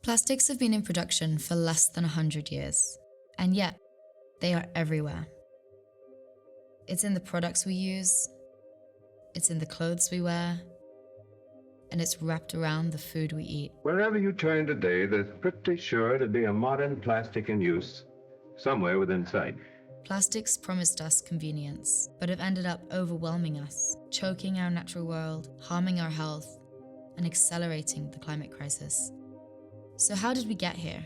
Plastics have been in production for less than 100 years, and yet they are everywhere. It's in the products we use, it's in the clothes we wear, and it's wrapped around the food we eat. Wherever you turn today, there's pretty sure to be a modern plastic in use, somewhere within sight. Plastics promised us convenience, but have ended up overwhelming us, choking our natural world, harming our health, and accelerating the climate crisis. So how did we get here?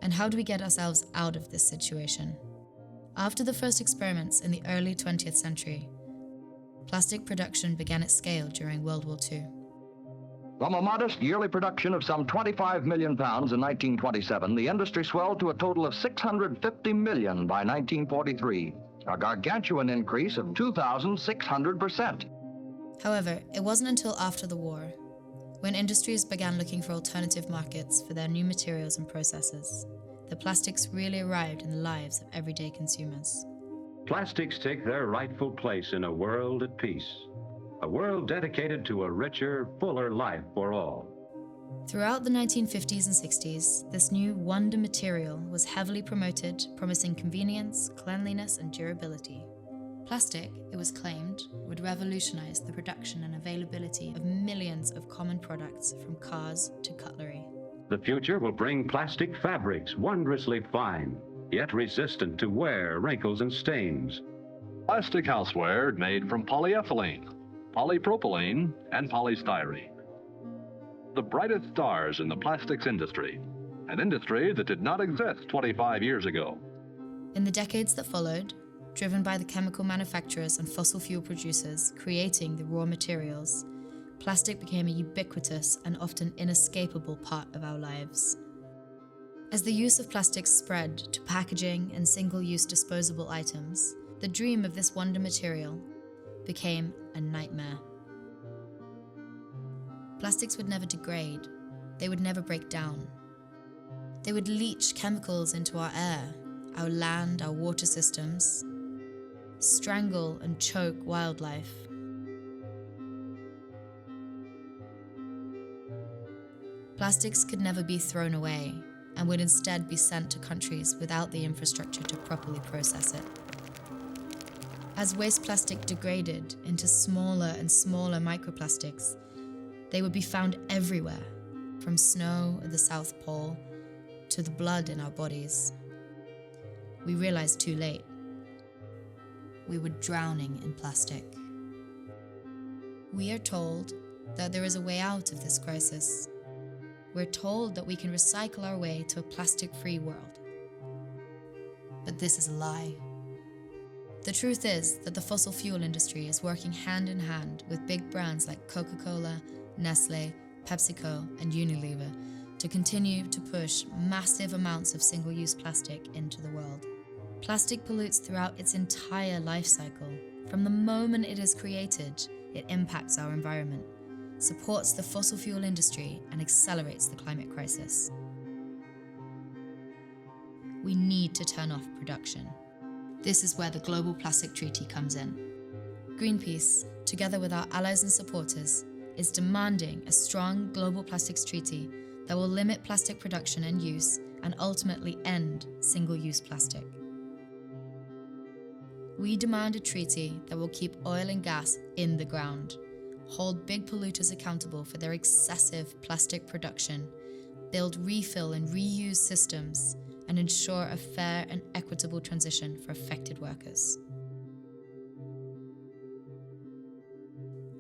And how do we get ourselves out of this situation? After the first experiments in the early 20th century, plastic production began at scale during World War II. From a modest yearly production of some 25 million pounds in 1927, the industry swelled to a total of 650 million by 1943, a gargantuan increase of 2,600%. However, it wasn't until after the war, when industries began looking for alternative markets for their new materials and processes, that plastics really arrived in the lives of everyday consumers. Plastics take their rightful place in a world at peace, a world dedicated to a richer, fuller life for all. Throughout the 1950s and 60s, this new wonder material was heavily promoted, promising convenience, cleanliness, and durability. Plastic, it was claimed, would revolutionize the production and availability of millions of common products from cars to cutlery. The future will bring plastic fabrics wondrously fine, yet resistant to wear, wrinkles, and stains. Plastic houseware made from polyethylene, polypropylene, and polystyrene. The brightest stars in the plastics industry, an industry that did not exist 25 years ago. In the decades that followed, driven by the chemical manufacturers and fossil fuel producers creating the raw materials, plastic became a ubiquitous and often inescapable part of our lives. As the use of plastics spread to packaging and single-use disposable items, the dream of this wonder material became a nightmare. Plastics would never degrade, they would never break down. They would leach chemicals into our air, our land, our water systems, strangle and choke wildlife. Plastics could never be thrown away and would instead be sent to countries without the infrastructure to properly process it. As waste plastic degraded into smaller and smaller microplastics, they would be found everywhere, from snow at the South Pole to the blood in our bodies. We realized too late. We were drowning in plastic. We are told that there is a way out of this crisis. We're told that we can recycle our way to a plastic-free world. But this is a lie. The truth is that the fossil fuel industry is working hand in hand with big brands like Coca-Cola, Nestlé, PepsiCo, and Unilever to continue to push massive amounts of single-use plastic into the world. Plastic pollutes throughout its entire life cycle. From the moment it is created, it impacts our environment, supports the fossil fuel industry, and accelerates the climate crisis. We need to turn off production. This is where the Global Plastic Treaty comes in. Greenpeace, together with our allies and supporters, is demanding a strong global plastics treaty that will limit plastic production and use and ultimately end single-use plastic. We demand a treaty that will keep oil and gas in the ground, hold big polluters accountable for their excessive plastic production, build refill and reuse systems, and ensure a fair and equitable transition for affected workers.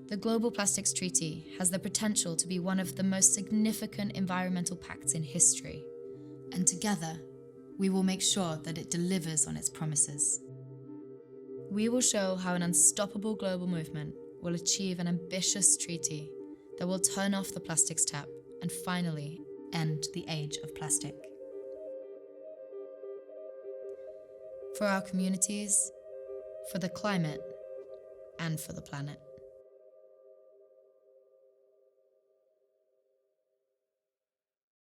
The Global Plastics Treaty has the potential to be one of the most significant environmental pacts in history, and together, we will make sure that it delivers on its promises. We will show how an unstoppable global movement will achieve an ambitious treaty that will turn off the plastics tap and finally end the age of plastic. For our communities, for the climate, and for the planet.